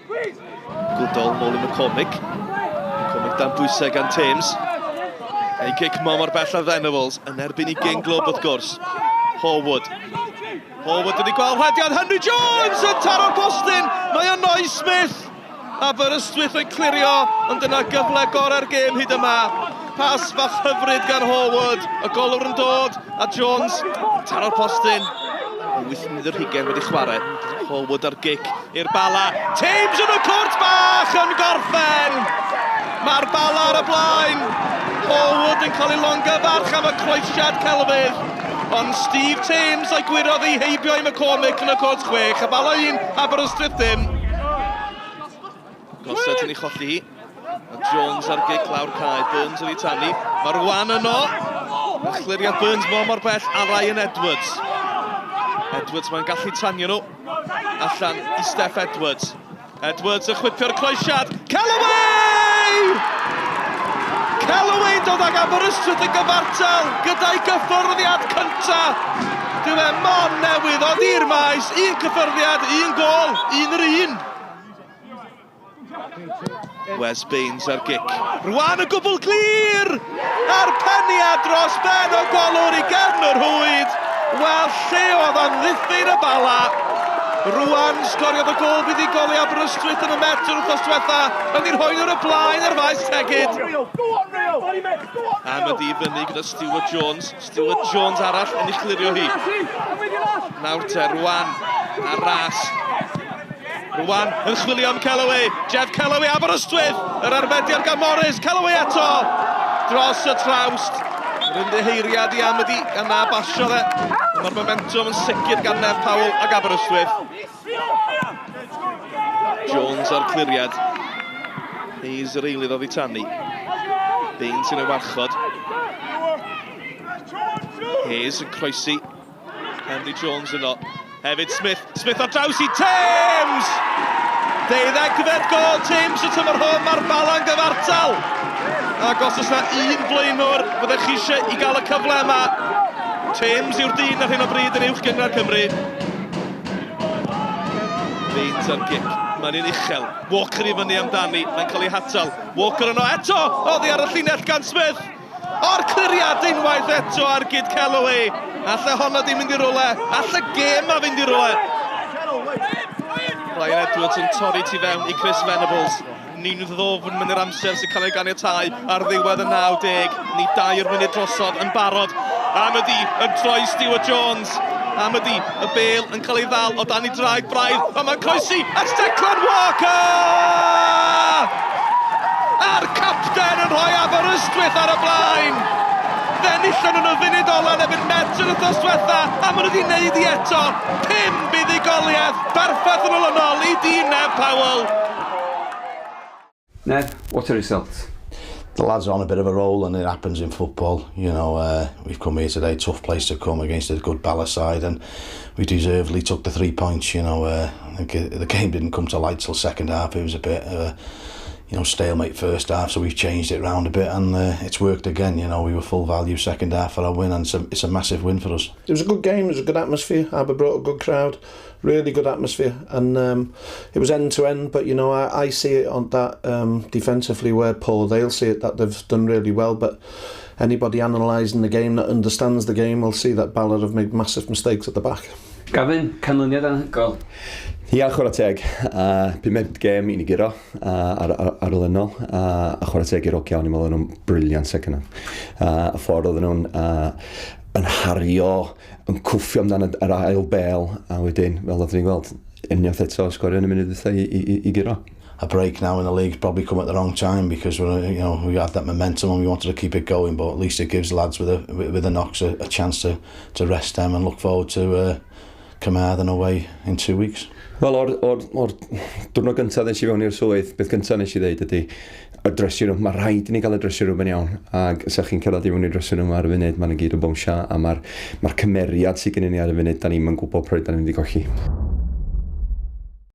Gwdol, nôl i McCormick. McCormick dan bwysau gan Thames. Ei gic mor bell ar Venables, yn erbyn i Gynghrair wrth gwrs. Horwood. Horwood wedi gweld hediad Henry Jones yn taro'r postyn. Mae o'n Noe Smith. Aberystwyth yn clirio, ond dyna gyfle gorau'r gêm hyd yma. Pas fach hyfryd gan Horwood. Y golwr yn dod, a Jones taro'r postyn. 8 wedi chwarae. Horwood ar gic i'r Bala. Thames yn y cwrt bach yn gorffen. Mae'r Bala ar y blaen. Horwood yn cael ei longyfarch am y croesiad celfydd. Ond Steve Thames a'i gwirodd ei heibio i McCormick yn y cwrt 6. A Bala 1, Aberystwyth ddim. Gosset yn ei cholli hi. A Jones ar gic lawr cae. Burns yn ei tannu. Mae Rwan yno. Yn chlirio Burns mor bell a Ryan Edwards. Edwards mae'n gallu tanio nhw. Allan i Steph Edwards. Edwards yn chwipio'r croesiad. Callaway! Callaway dod ag Aberystwyth yn gyfartal gyda'i gyffyrddiad cynta. Dyw e mon newydd od i'r maes. Un cyffyrddiad, un gol, un yr un. Wes Baines ar gic. Rwan y gwbl glir! A'r peniad dros ben o golwr i gefn o'r hwyd. Wel, lle oedd o'n ddiffyn y Bala. Rwan sgoriodd y gol buddigol i Aberystwyth yn y metr wrthos diwetha. Yn i'r hoen ar y blaen ar faes tegid. Am ydi fyny gyda Stewart Jones. Stewart Jones arall yn ei chlirio hi. Nawr te, Rwan a ras. Rwan yn chwilio am Callaway. Jeff Callaway, Aberystwyth. Yr arbediad gan Morris. Callaway eto. Dros y trawst. Yr ymddiheiriad i Amity gan na basio dde. Mae'r momentum yn sicr gan Nef Powell ag Aberystwyth. Jones ar cliriad. Hayes yr eilydd oedd i tannu. Baines yn y warchod. Hayes yn croesi. Henry Jones yno. Hefyd Smith. Smith ar draws i Thames! 12 gol Thames y tymor hwn, mae'r Bala'n gyfartal. Ac os oes yna un blaenwr, fyddech chi eisiau i gael y cyfle yma. Thames yw'r dyn ar hyn o bryd yn uwch Gynghrair Cymru. Baines ar gic. Mae'n un uchel. Walker i fyny amdani. Mae'n cael ei hatal. Walker yno eto. Oddi ar y llinell gan Smith. O'r cliriad unwaith eto ar gyd Callaway. Alla honna di mynd i rwle. Alla gêm a fynd i rwle. Ryan Edwards yn torri tu fewn i Chris Venables. Ni'n ddofn mynd i'r amser sy'n cael ei ganiatáu ar ddiwedd y 90. Ni 2 munud drosod yn barod. Amity yn troi Stewart Jones. Amity y bêl yn cael ei ddal o dan i draig braidd. A mae'n croesi at Declan Walker! A'r capten yn rhoi Aberystwyth ar y blaen. Ddennillen nhw'n y funud ola nefyn metr y ddosdiwetha, a maen nhw wedi wneud i eto. 5 buddigoliaeth, perffaith yn olynol i dyn Nef Powell. Nef, what's the result? The lads are on a bit of a roll, and it happens in football. You know, we've come here today, tough place to come against a good Bala side, and we deservedly took the 3 points. You know, I think the game didn't come to light till second half. It was a bit stalemate first half, so we've changed it round a bit, and it's worked again. You know, we were full value second half for our win, and it's a massive win for us. It was a good game, it was a good atmosphere. Aber brought a good crowd, really good atmosphere, and it was end to end. But you know, I see it on that defensively where Paul, they'll see it that they've done really well. But anybody analysing the game that understands the game will see that Bala have made massive mistakes at the back. Gavin, canlyniad anhygoel. Ia, chwarae teg. 5 gêm i ni giro ar olynol. A chwarae teg i'r ogiawn, i'n meddwl nhw'n briliant second half. Y ffordd oedden nhw'n yn hario, yn cwffio amdan yr ail bel, a wedyn, fel oedden ni'n gweld, unwaith eto sgorio yn y munud eitha i giro. A break now in the league probably come at the wrong time, because we had that momentum and we wanted to keep it going, but at least it gives lads with the knocks a chance to rest them and look forward to Carmarthen away in 2 weeks. Wel, o'r diwrnod gyntaf ddys i fewn i'r swydd, beth gyntaf nes i ddeud ydy, y dressing room, mae rhaid i ni gael y dressing room yn iawn, ac os ydych chi'n cyrraedd i fewn i'r dressing room ar y funud, mae'n gyd o bwmsia, a mae'r cymeriad sydd gen i ni ar y funud, da ni'n gwybod pryd da ni'n mynd i golli.